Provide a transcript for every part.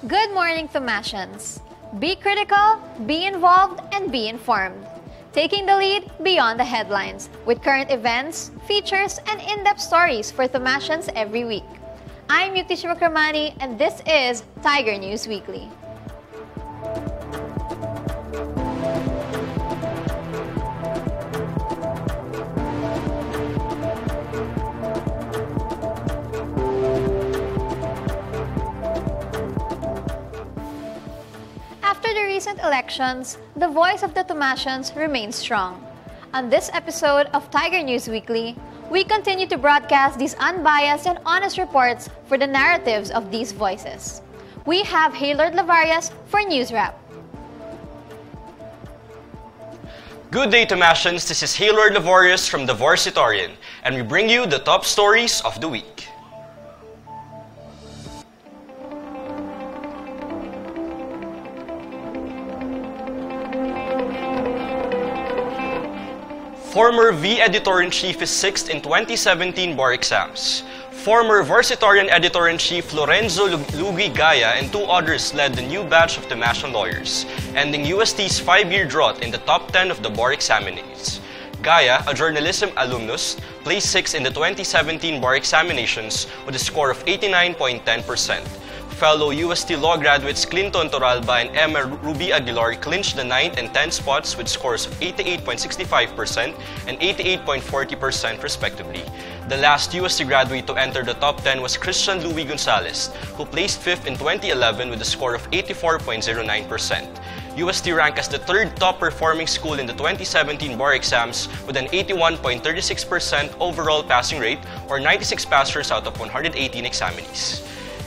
Good morning, Thomasians. Be critical, be involved, and be informed. Taking the lead beyond the headlines with current events, features, and in-depth stories for Thomasians every week. I'm Yukti Shivakramani, and this is Tiger News Weekly. After the recent elections, the voice of the Thomasians remains strong. On this episode of Tiger News Weekly, we continue to broadcast these unbiased and honest reports for the narratives of these voices. We have Haylord Lavarias for News Wrap. Good day, Thomasians. This is Haylord Lavarias from the Vorsitarian, and we bring you the top stories of the week. Former V Editor-in-Chief is sixth in 2017 bar exams. Former Vorsitarian Editor-in-Chief Lorenzo Lugi Gaya and two others led the new batch of Thomasian lawyers, ending UST's 5-year drought in the top 10 of the bar examinees. Gaya, a journalism alumnus, placed 6th in the 2017 bar examinations with a score of 89.10%. Fellow UST law graduates Clinton Toralba and Emma Ruby Aguilar clinched the 9th and 10th spots with scores of 88.65% and 88.40% respectively. The last UST graduate to enter the top 10 was Christian Louis Gonzalez, who placed 5th in 2011 with a score of 84.09%. UST ranked as the third top performing school in the 2017 bar exams with an 81.36% overall passing rate or 96 passers out of 118 examinees.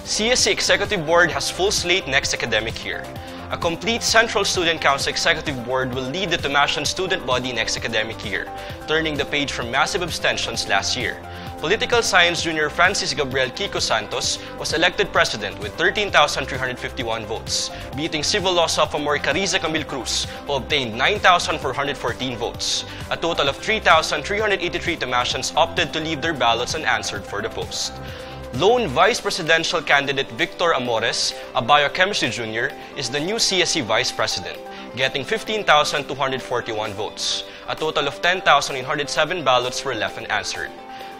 CSE Executive Board has full slate next academic year. A complete Central Student Council Executive Board will lead the Thomasian student body next academic year, turning the page from massive abstentions last year. Political Science Junior Francis Gabriel Kiko Santos was elected president with 13,351 votes, beating Civil Law sophomore Carissa Camille Cruz, who obtained 9,414 votes. A total of 3,383 Thomasians opted to leave their ballots unanswered for the post. Lone Vice Presidential candidate Victor Amores, a biochemistry junior, is the new CSE Vice President, getting 15,241 votes. A total of 10,907 ballots were left unanswered.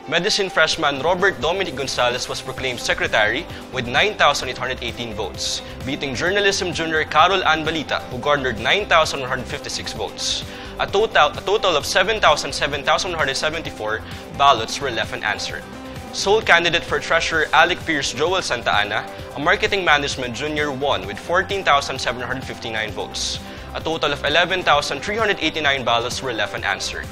Medicine freshman Robert Dominic Gonzalez was proclaimed secretary with 9,818 votes, beating journalism junior Carol Ann Balita, who garnered 9,156 votes. A total of 7,174 ballots were left unanswered. Sole candidate for treasurer Alec Pierce Joel Santa Ana, a marketing management junior, won with 14,759 votes. A total of 11,389 ballots were left unanswered.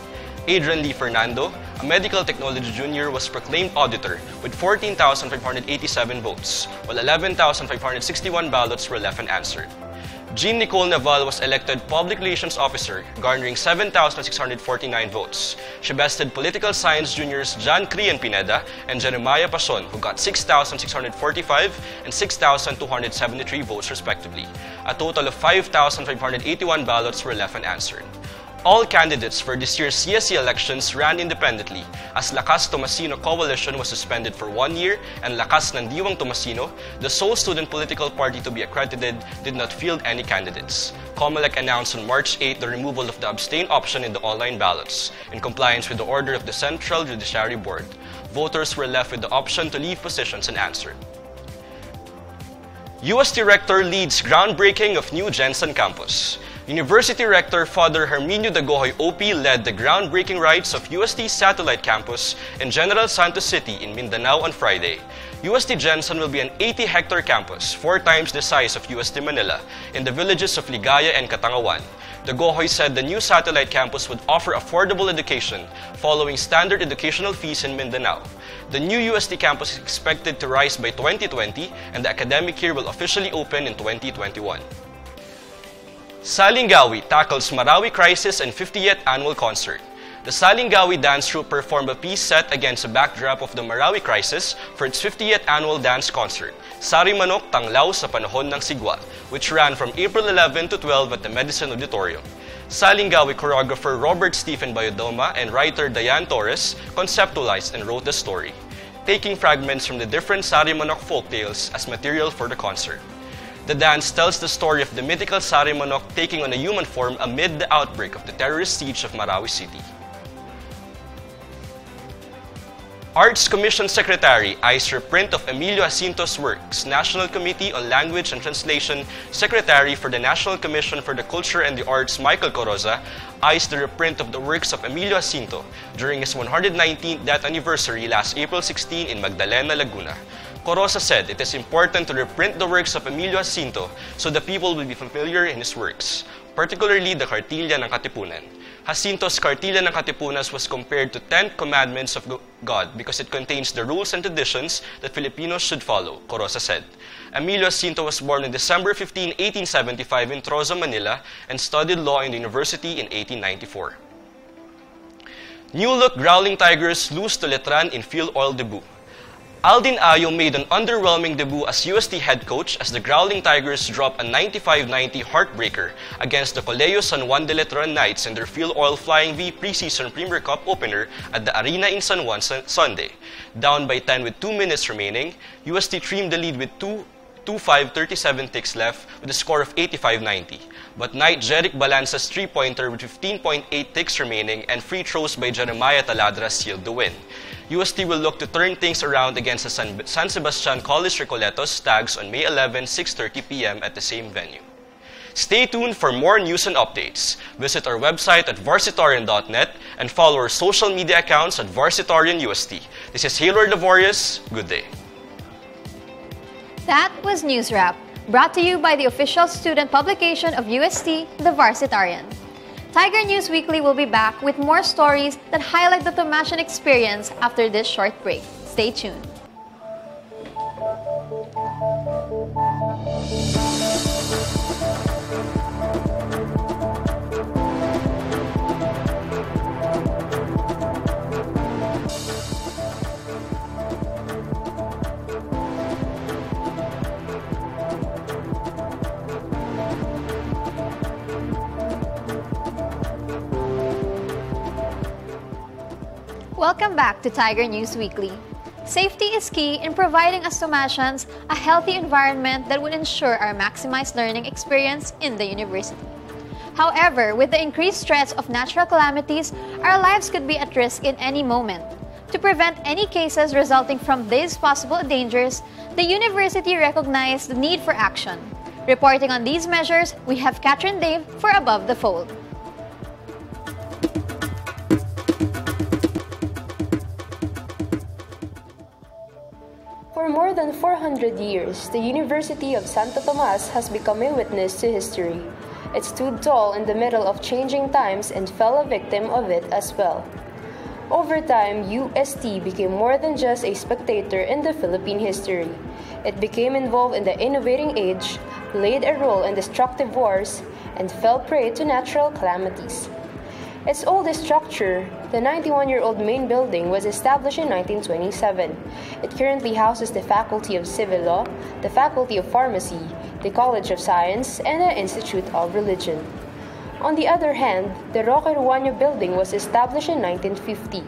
Adrian Lee Fernando, a medical technology junior, was proclaimed auditor with 14,587 votes, while 11,561 ballots were left unanswered. Jean Nicole Naval was elected Public Relations Officer, garnering 7,649 votes. She bested Political Science juniors John Crian Pineda and Jeremiah Pason, who got 6,645 and 6,273 votes respectively. A total of 5,581 ballots were left unanswered. All candidates for this year's CSE elections ran independently, as Lakas Tomasino Coalition was suspended for 1 year and Lakas Nandiwang Tomasino, the sole student political party to be accredited, did not field any candidates. COMELEC announced on March 8 the removal of the abstain option in the online ballots, in compliance with the order of the Central Judiciary Board. Voters were left with the option to leave positions unanswered. UST Rector leads groundbreaking of new Jensen campus. University Rector Father Herminio Dagohoy OP led the groundbreaking rites of UST Satellite Campus in General Santos City in Mindanao on Friday. UST Jensen will be an 80-hectare campus, 4 times the size of UST Manila, in the villages of Ligaya and Katangawan. Dagohoy said the new satellite campus would offer affordable education following standard educational fees in Mindanao. The new UST campus is expected to rise by 2020 and the academic year will officially open in 2021. Salingawi tackles Marawi crisis and 50th annual concert. The Salingawi dance troupe performed a piece set against a backdrop of the Marawi crisis for its 50th annual dance concert, Sari Manok Tanglaw sa Panahon ng Sigwa, which ran from April 11 to 12 at the Medicine Auditorium. Salingawi choreographer Robert Stephen Bayodoma and writer Diane Torres conceptualized and wrote the story. taking fragments from the different Sari Manok folktales as material for the concert. The dance tells the story of the mythical Sari Manok taking on a human form amid the outbreak of the terrorist siege of Marawi City. Arts Commission Secretary eyes reprint of Emilio Jacinto's works. National Committee on Language and Translation Secretary for the National Commission for the Culture and the Arts, Michael Coroza, eyes the reprint of the works of Emilio Jacinto during his 119th death anniversary last April 16 in Magdalena, Laguna. Coroza said it is important to reprint the works of Emilio Jacinto so the people will be familiar in his works, particularly the Kartilya ng Katipunan. Jacinto's Kartilya ng Katipunan was compared to 10 Commandments of God because it contains the rules and traditions that Filipinos should follow, Coroza said. Emilio Jacinto was born on December 15, 1875 in Trozo, Manila, and studied law in the university in 1894. New-look growling tigers lose to Letran in field oil debut. Aldin Ayo made an underwhelming debut as UST head coach as the Growling Tigers dropped a 95-90 heartbreaker against the Colegio San Juan de Letran Knights in their Field Oil Flying V preseason Premier Cup opener at the Arena in San Juan Sunday. Down by 10 with 2 minutes remaining, UST trimmed the lead with 2:5:37 ticks left with a score of 85-90. But Knight Jeric Balanza's 3-pointer with 15.8 ticks remaining and free throws by Jeremiah Taladra sealed the win. UST will look to turn things around against the San Sebastian College Recoletos Stags on May 11, 6:30 p.m. at the same venue. Stay tuned for more news and updates. Visit our website at varsitarian.net and follow our social media accounts at VarsitarianUST. This is Haylord Lavorius. Good day. That was News Wrap, brought to you by the official student publication of UST, The Varsitarian. Tiger News Weekly will be back with more stories that highlight the Tomashan experience after this short break. Stay tuned. Welcome back to Tiger News Weekly. Safety is key in providing us Tomashans a healthy environment that would ensure our maximized learning experience in the university. However, with the increased threats of natural calamities, our lives could be at risk in any moment. To prevent any cases resulting from these possible dangers, the university recognized the need for action. Reporting on these measures, we have Catherine Dave for Above the Fold. For more than 400 years, the University of Santo Tomas has become a witness to history. It stood tall in the middle of changing times and fell a victim of it as well. Over time, UST became more than just a spectator in the Philippine history. It became involved in the innovating age, played a role in destructive wars, and fell prey to natural calamities. Its oldest structure, the 91-year-old main building, was established in 1927. It currently houses the Faculty of Civil Law, the Faculty of Pharmacy, the College of Science, and the Institute of Religion. On the other hand, the Roque Ruano building was established in 1950.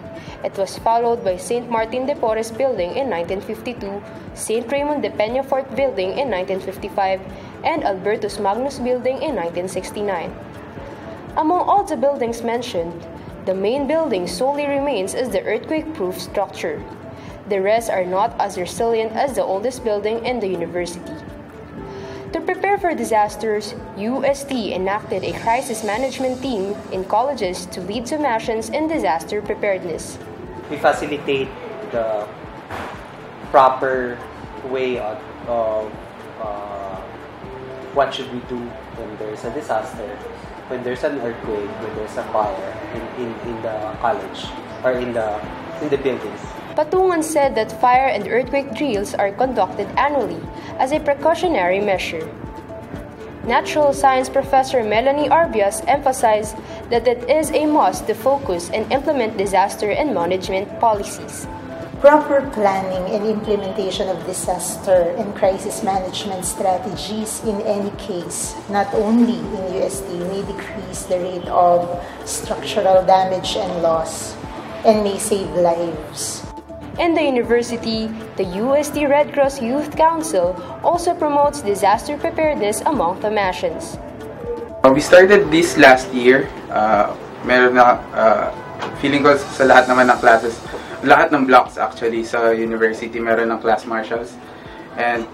It was followed by St. Martin de Porres building in 1952, St. Raymond de Peñafort building in 1955, and Albertus Magnus building in 1969. Among all the buildings mentioned, the main building solely remains as the earthquake-proof structure. The rest are not as resilient as the oldest building in the university. To prepare for disasters, UST enacted a crisis management team in colleges to lead Tomashans in disaster preparedness. We facilitate the proper way of what should we do when there's a disaster, when there's an earthquake, when there's a fire in the college or in the buildings. Patungan said that fire and earthquake drills are conducted annually as a precautionary measure. Natural science professor Melanie Arbias emphasized that it is a must to focus and implement disaster and management policies. Proper planning and implementation of disaster and crisis management strategies in any case, not only in UST, may decrease the rate of structural damage and loss and may save lives. In the university, the UST Red Cross Youth Council also promotes disaster preparedness among Tomasians. We started this last year. Meron na, feeling ko sa lahat naman ng classes, lahat ng blocks actually sa university meron ng class marshals. And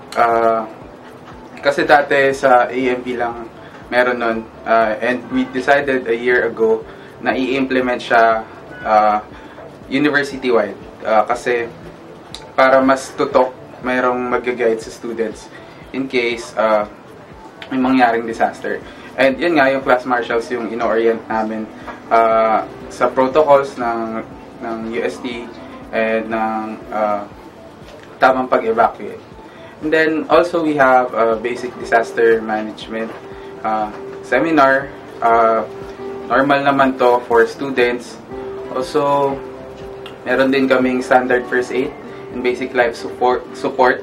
kasi dati sa AMP lang meron nun. And we decided a year ago na i-implement siya university-wide. Kasi para mas tutok, mayroong mag-guide sa students in case may mangyaring disaster. And yun nga, yung class marshals yung ino-orient namin sa protocols ng UST and ng tamang pag-evacuate. And then also we have basic disaster management seminar. Normal naman to for students. Also, meron din kaming standard first aid and basic life support.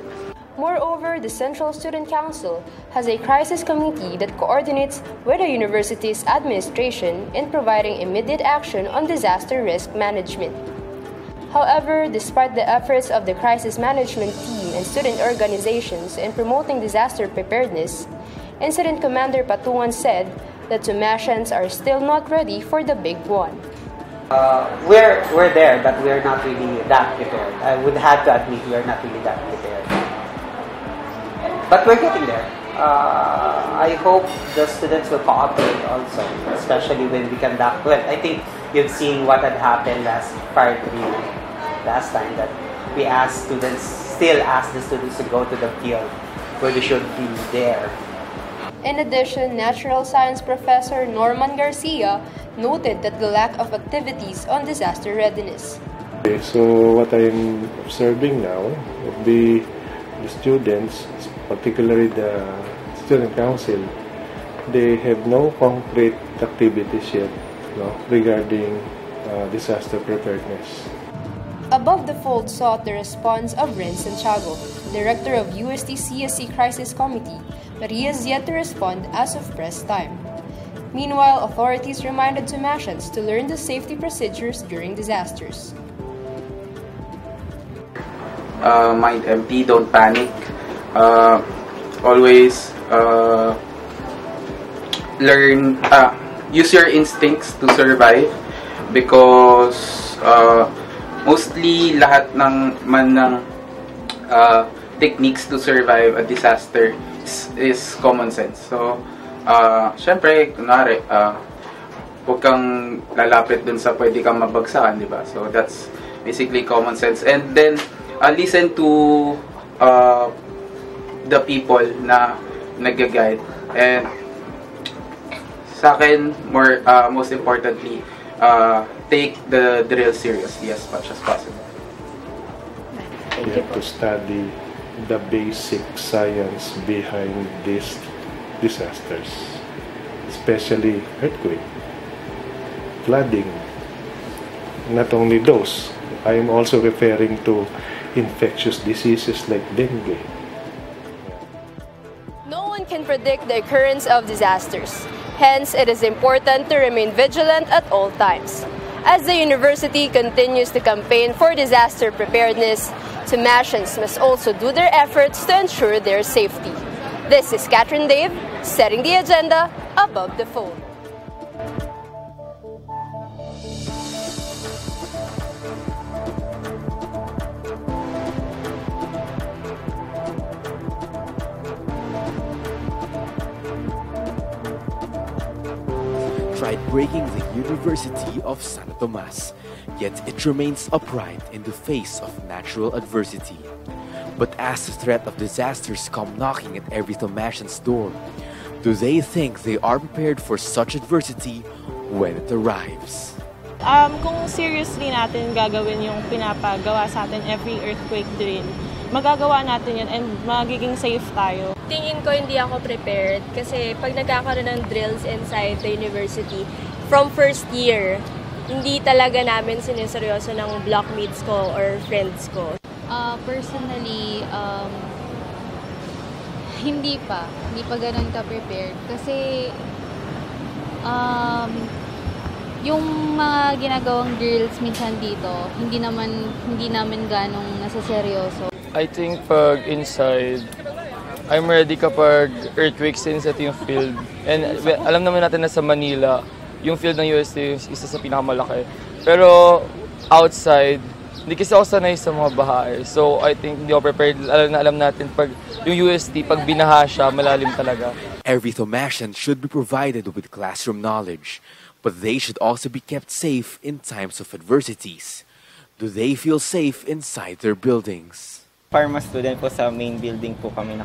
Moreover, the Central Student Council has a crisis committee that coordinates with the university's administration in providing immediate action on disaster risk management. However, despite the efforts of the crisis management team and student organizations in promoting disaster preparedness, Incident Commander Patungan said that Tomasians are still not ready for the big one. We're there, but we're not really that prepared. I would have to admit we're not really that prepared. But we're getting there. I hope the students will cooperate also, especially when we conduct. Well, I think you've seen what had happened last time that we still ask the students to go to the field where they should be there. In addition, natural science professor Norman Garcia noted that the lack of activities on disaster readiness. Okay, so what I'm observing now would be the students, particularly the student council, they have no concrete activities yet regarding disaster preparedness. Above the Fold sought the response of Ren Santiago, director of UST CSC Crisis Committee, but he has yet to respond as of press time. Meanwhile, authorities reminded Tomasians to learn the safety procedures during disasters. Mind empty, don't panic. Always learn, use your instincts to survive because mostly lahat ng techniques to survive a disaster is common sense. So, syempre, kunwari, huwag kang lalapit dun sa pwede kang mabagsakan, di ba? So, that's basically common sense. And then, listen to the people na nag-guide. And sa akin, most importantly, take the drill seriously as much as possible. You have to study the basic science behind these disasters, especially earthquake, flooding. Not only those, I am also referring to infectious diseases like dengue. No one can predict the occurrence of disasters. Hence, it is important to remain vigilant at all times. As the university continues to campaign for disaster preparedness, Tomasians must also do their efforts to ensure their safety. This is Catherine Dave, setting the agenda above the fold. Tried breaking the University of Santo Tomas, yet it remains upright in the face of natural adversity. But as the threat of disasters come knocking at every Tomasian's door, do they think they are prepared for such adversity when it arrives? Kung seriously natin gagawin yung pinapagawa sa atin every earthquake drill, magagawa natin yun and magiging safe tayo. Tingin ko hindi ako prepared kasi pag nagkakaroon ng drills inside the university, from first year, hindi talaga namin sineseryoso ng blockmates ko or friends ko. Personally, hindi pa. Hindi pa ganun ka-prepared. Kasi, Yung mga ginagawang drills minsan dito, hindi namin ganong nasaseryoso. I think pag inside, I'm ready kapag earthquake since ito yung field. And alam naman natin na sa Manila, yung field ng UST is isa sa pinakamalaki. Pero outside, hindi kasi ako sanay sa mga baha. So I think hindi ako prepared. Alam natin pag yung UST, pag binaha siya, malalim talaga. Every Thomasian should be provided with classroom knowledge, but they should also be kept safe in times of adversities. Do they feel safe inside their buildings? Pharma student po sa main building po kami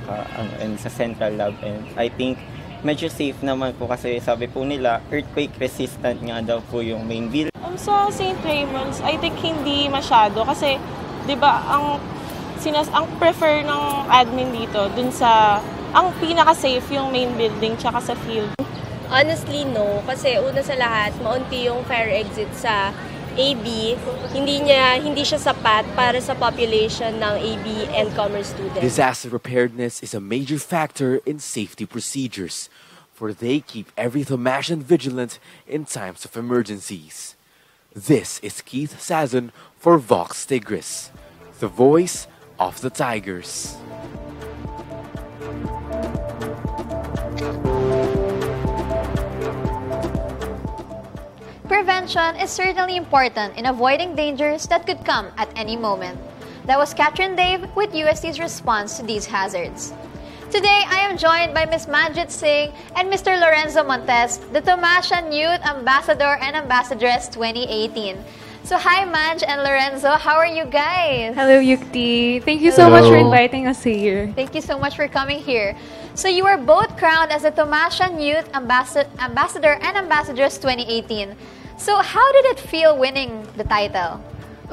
and sa central lab, and I think medyo safe naman po kasi sabi po nila earthquake resistant nga daw po yung main building. Sa St. Raymond's, I think hindi masyado kasi 'di ba ang prefer ng admin dito dun sa ang pinaka-safe yung main building tsaka sa field. Honestly, no. Kasi una sa lahat, maunti yung fire exit sa AB. Hindi siya sapat para sa population ng AB and commerce students. Disaster preparedness is a major factor in safety procedures, for they keep every Thomasian vigilant in times of emergencies. This is Keith Sazon for Vox Tigris, the voice of the Tigers. Prevention is certainly important in avoiding dangers that could come at any moment. That was Catherine Dave with UST's response to these hazards. Today, I am joined by Ms. Manjit Singh and Mr. Lorenzo Montes, the Thomasian Youth Ambassador and Ambassadress 2018. So hi Manj and Lorenzo, how are you guys? Hello Yukti. Thank you so much for inviting us here. Thank you so much for coming here. So you were both crowned as the Thomasian Youth Ambassador and Ambassadress 2018. So how did it feel winning the title?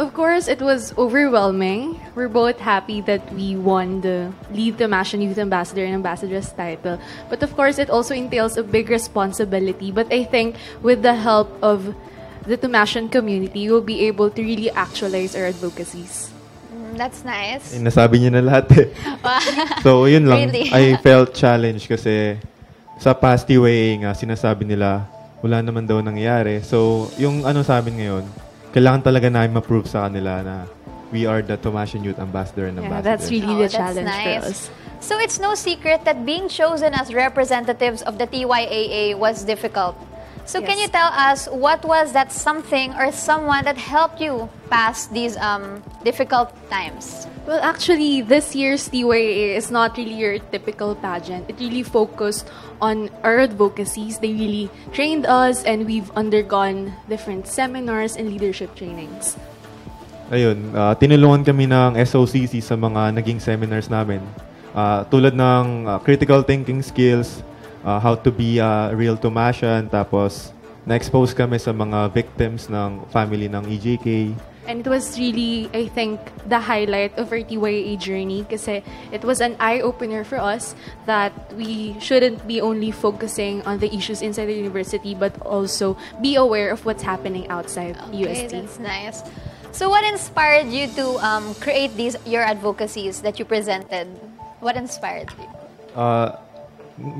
Of course, it was overwhelming. We're both happy that we won the Lead Thomasian Youth Ambassador and Ambassadress title. But of course, it also entails a big responsibility. But I think with the help of the Thomasian community, we'll be able to really actualize our advocacies. That's nice. Nasabi niyo na lahat eh. So, yun lang. Really? I felt challenged kasi sa past TYA nga, sinasabi nila, wala naman daw nangyari. So, yung sa amin ngayon, kailangan talaga namin ma-prove sa kanila na we are the Thomasian Youth Ambassador and Ambassador. That's really the challenge nice. for us. So it's no secret that being chosen as representatives of the TYAA was difficult. So can you tell us what was that something or someone that helped you pass these difficult times? Well, actually, this year's TYAA is not really your typical pageant. It really focused on our advocacies. They really trained us and we've undergone different seminars and leadership trainings. Ayun, tinulungan kami ng SOCC sa mga naging seminars namin. Tulad ng critical thinking skills, how to be a real Thomasian, tapos na-expose kami sa mga victims ng family ng EJK. And it was really, I think, the highlight of our TYAA journey kasi it was an eye-opener for us that we shouldn't be only focusing on the issues inside the university but also be aware of what's happening outside UST. That's nice. So what inspired you to create your advocacies that you presented? What inspired you?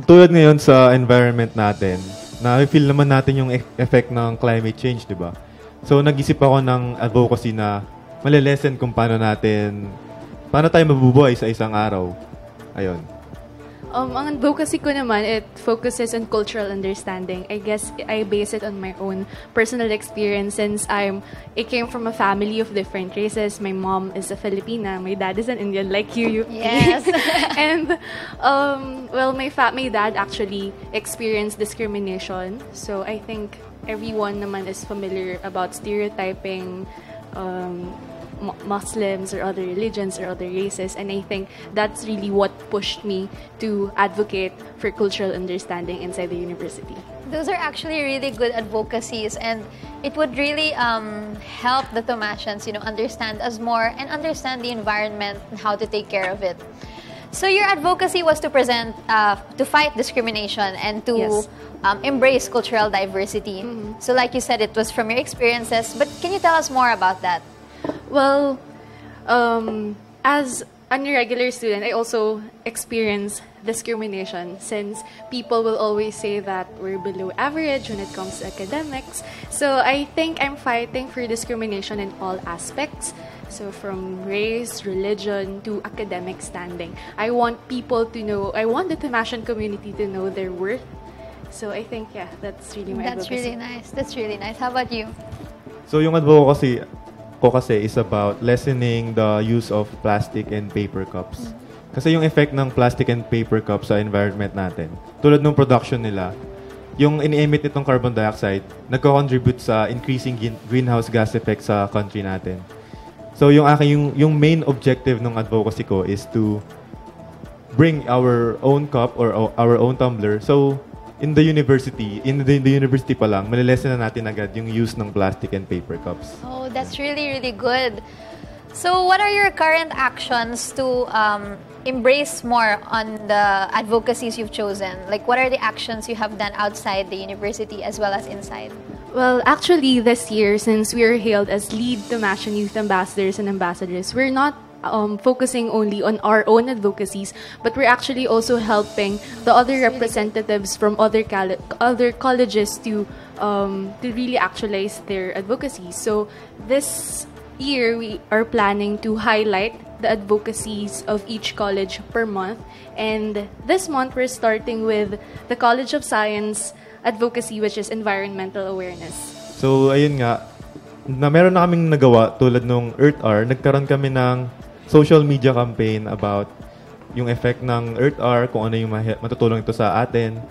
Tulad ngayon sa environment natin, na-feel naman natin yung effect ng climate change, di ba? So, nag-isip ako ng advocacy na malilesen kung paano tayo mabubuhay sa isang araw. Ayun. Ang advocacy ko naman, it focuses on cultural understanding. I guess I base it on my own personal experience since I came from a family of different races. My mom is a Filipina, my dad is an Indian like you. Yes. And well, my dad actually experienced discrimination. So I think everyone naman is familiar about stereotyping Muslims or other religions or other races, and I think that's really what pushed me to advocate for cultural understanding inside the university. Those are actually really good advocacies, and it would really help the Thomasians, understand us more and understand the environment and how to take care of it. So your advocacy was to to fight discrimination and to embrace cultural diversity. Mm-hmm. So like you said, it was from your experiences, but can you tell us more about that? Well, as regular student, I also experience discrimination since people will always say that we're below average when it comes to academics. So I think I'm fighting for discrimination in all aspects. So from race, religion, to academic standing. I want people to know, I want the Tamashan community to know their worth. So I think, yeah, that's really my That's advocacy. really nice. That's really nice. How about you? So yung advocacy ko kasi is about lessening the use of plastic and paper cups. Kasi yung effect ng plastic and paper cups sa environment natin, tulad ng production nila, yung ini-emit nitong carbon dioxide, nagko-contribute sa increasing greenhouse gas effect sa country natin. So yung yung main objective ng advocacy ko is to bring our own cup or our own tumbler. So in the university pa lang, malilesen na natin agad yung use ng plastic and paper cups. Oh, that's really, really good. So what are your current actions to embrace more on the advocacies you've chosen? Like, what are the actions you have done outside the university as well as inside? Well, actually, this year, since we are hailed as lead Tamashan Youth Ambassadors and Ambassadors, we're not focusing only on our own advocacies, but we're actually also helping the other representatives from other colleges to really actualize their advocacies. So this year, we are planning to highlight the advocacies of each college per month. And this month, we're starting with the College of Science advocacy, which is environmental awareness. So, ayun nga, meron na kaming nagawa tulad nung Earth Hour. Nagkaroon kami ng social media campaign about yung effect ng Earth Hour, kung ano yung matutulong ito sa atin.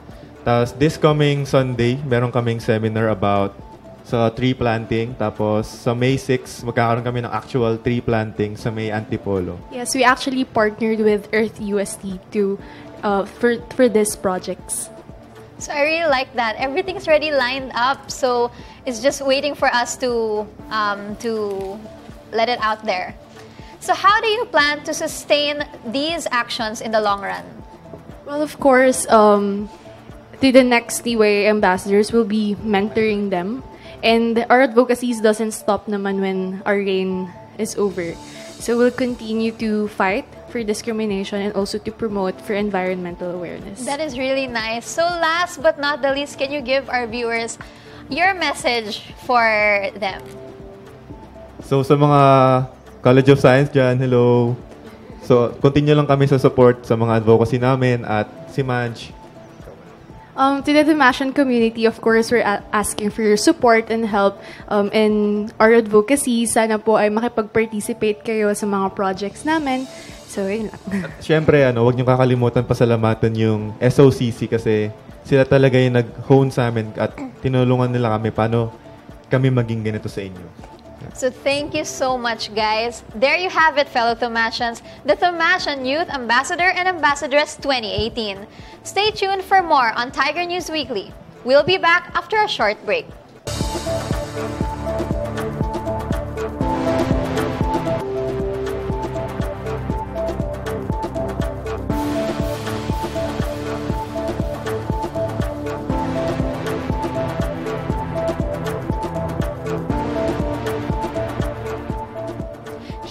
Tapos, this coming Sunday, meron kaming seminar about sa tree planting. Tapos, sa May 6, magkakaroon kami ng actual tree planting sa May Antipolo. Yes, we actually partnered with Earth UST for these projects. So I really like that. Everything's already lined up. So it's just waiting for us to let it out there. So how do you plan to sustain these actions in the long run? Well, of course, to the next TYA ambassadors, will be mentoring them. And our advocacies doesn't stop naman when our reign is over. So we'll continue to fight for discrimination and also to promote for environmental awareness. That is really nice. So last but not the least, can you give our viewers your message for them? So sa mga College of Science dyan, hello. So continue lang kami sa support sa mga advocacy namin at si Manj. To the Tamashan community, of course, we're asking for your support and help in our advocacy. Sana po ay makipag-participate kayo sa mga projects namin. So, yun lang. Siyempre, huwag niyong kakalimutan pasalamatan yung SOCC kasi sila talaga yung nag-hone sa amin at tinulungan nila kami paano kami maging ganito sa inyo. So thank you so much, guys. There you have it, fellow Tamashans, the Tamashan Youth Ambassador and Ambassadress 2018. Stay tuned for more on Tiger News Weekly. We'll be back after a short break.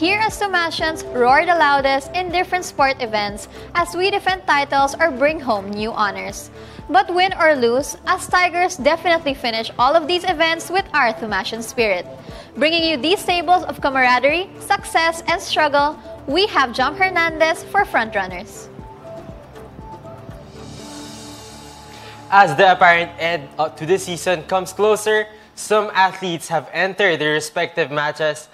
Here as Tamashans roar the loudest in different sport events as we defend titles or bring home new honors. But win or lose, as Tigers definitely finish all of these events with our Tamashan spirit. Bringing you these tables of camaraderie, success, and struggle, we have Jom Hernandez for frontrunners. As the apparent end to the season comes closer, some athletes have entered their respective matches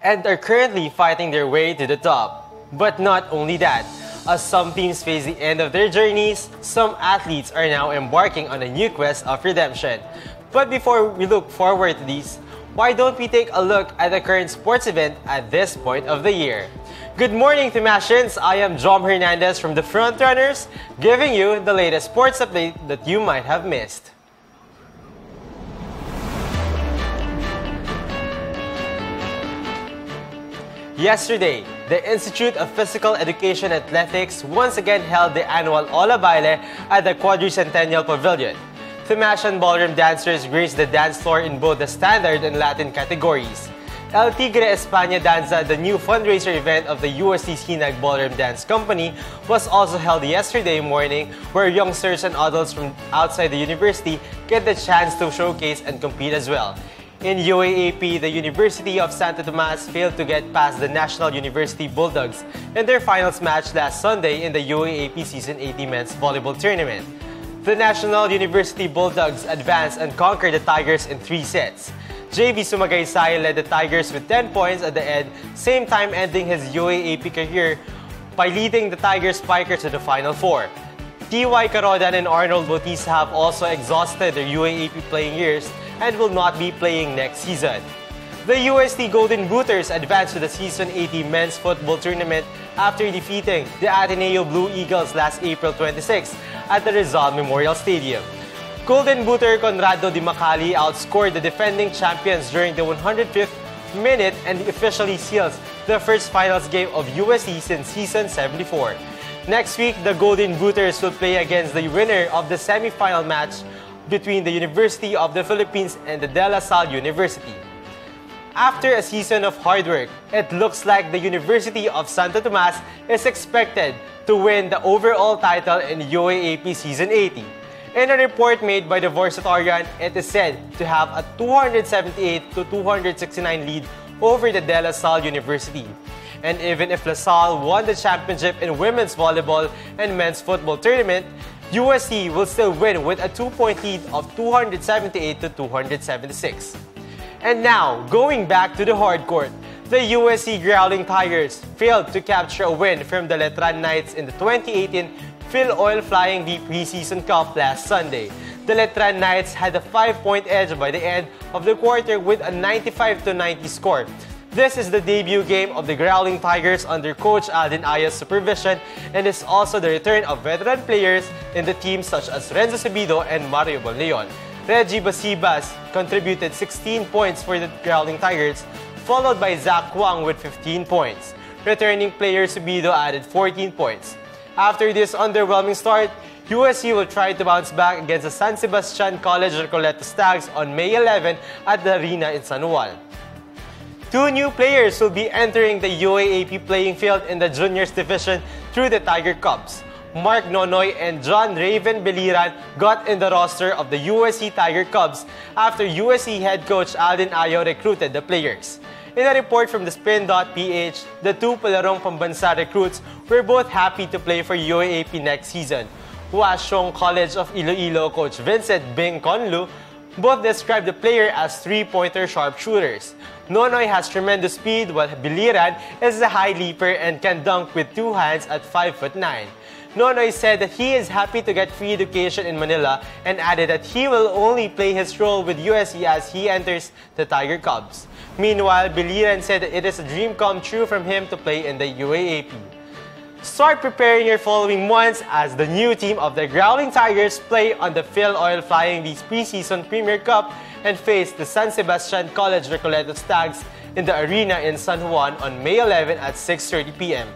and are currently fighting their way to the top. But not only that, as some teams face the end of their journeys, some athletes are now embarking on a new quest of redemption. But before we look forward to these, why don't we take a look at the current sports event at this point of the year? Good morning, Tamashans! I am Jom Hernandez from the Frontrunners, giving you the latest sports update that you might have missed. Yesterday, the Institute of Physical Education Athletics once again held the annual Ola Baile at the Quadricentennial Pavilion. Tamashan ballroom dancers graced the dance floor in both the standard and Latin categories. El Tigre España Danza, the new fundraiser event of the UST Sinag Ballroom Dance Company, was also held yesterday morning, where youngsters and adults from outside the university get the chance to showcase and compete as well. In UAAP, the University of Santo Tomas failed to get past the National University Bulldogs in their finals match last Sunday in the UAAP Season 80 Men's Volleyball Tournament. The National University Bulldogs advanced and conquered the Tigers in 3 sets. JV Sumagaysay led the Tigers with 10 points at the end, same time ending his UAAP career by leading the Tigers Spikers to the Final Four. T.Y. Carodan and Arnold Bautista have also exhausted their UAAP playing years and will not be playing next season. The UST Golden Booters advanced to the Season 80 Men's Football Tournament after defeating the Ateneo Blue Eagles last April 26 at the Rizal Memorial Stadium. Golden Booter Conrado Di Macali outscored the defending champions during the 105th minute and officially seals the first finals game of UST since Season 74. Next week, the Golden Booters will play against the winner of the semi-final match between the University of the Philippines and the De La Salle University. After a season of hard work, it looks like the University of Santo Tomas is expected to win the overall title in UAAP Season 80. In a report made by the Varsitarian, it is said to have a 278 to 269 lead over the De La Salle University. And even if La Salle won the championship in women's volleyball and men's football tournament, UST will still win with a 2-point lead of 278 to 276. And now, going back to the hard court, the UST Growling Tigers failed to capture a win from the Letran Knights in the 2018 Phil Oil Flying V Preseason Cup last Sunday. The Letran Knights had a 5-point edge by the end of the quarter with a 95-90 score. This is the debut game of the Growling Tigers under Coach Alden Aya's supervision and is also the return of veteran players in the team such as Renzo Sabido and Mario Bonleon. Reggie Basibas contributed 16 points for the Growling Tigers, followed by Zach Kwang with 15 points. Returning player Sabido added 14 points. After this underwhelming start, UST will try to bounce back against the San Sebastian College Recoleto Stags on May 11 at the arena in San Juan. 2 new players will be entering the UAAP playing field in the juniors division through the Tiger Cubs. Mark Nonoy and John Raven Beliran got in the roster of the USC Tiger Cubs after USC head coach Alden Ayo recruited the players. In a report from the Spin.ph, the 2 Palarong Pambansa recruits were both happy to play for UAAP next season. Huaxiong College of Iloilo coach Vincent Bing Conlu both described the player as 3-pointer sharpshooters. Nonoy has tremendous speed while Biliran is a high leaper and can dunk with 2 hands at 5'9". Nonoy said that he is happy to get free education in Manila and added that he will only play his role with USC as he enters the Tiger Cubs. Meanwhile, Biliran said that it is a dream come true from him to play in the UAAP. Start preparing your following months as the new team of the Growling Tigers play on the Phil Oil Flying V's Preseason Premier Cup and face the San Sebastian College Recoleto Stags in the arena in San Juan on May 11 at 6:30 p.m.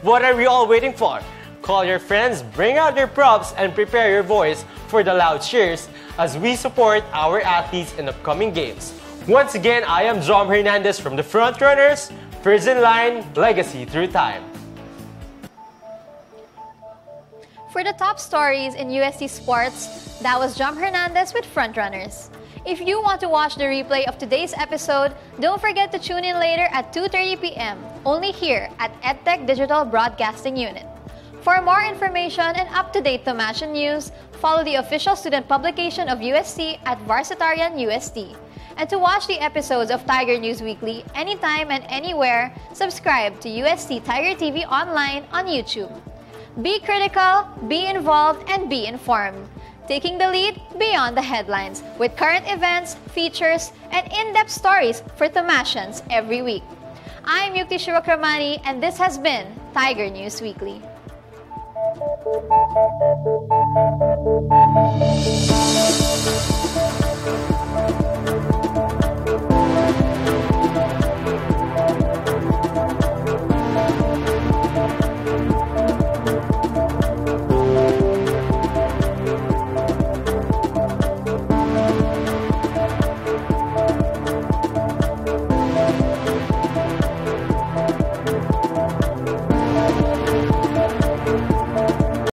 What are we all waiting for? Call your friends, bring out your props, and prepare your voice for the loud cheers as we support our athletes in upcoming games. Once again, I am Jom Hernandez from the Frontrunners, Prison Line, Legacy Through Time. For the top stories in UST Sports, that was Jom Hernandez with Frontrunners. If you want to watch the replay of today's episode, don't forget to tune in later at 2:30 p.m. only here at EdTech Digital Broadcasting Unit. For more information and up-to-date Tomashan news, follow the official student publication of UST at Varsitarian UST. And to watch the episodes of Tiger News Weekly anytime and anywhere, subscribe to UST Tiger TV Online on YouTube. Be critical, be involved, and be informed. Taking the lead beyond the headlines with current events, features, and in-depth stories for Tomashans every week. I'm Yukti Shivakramani, and this has been Tiger News Weekly.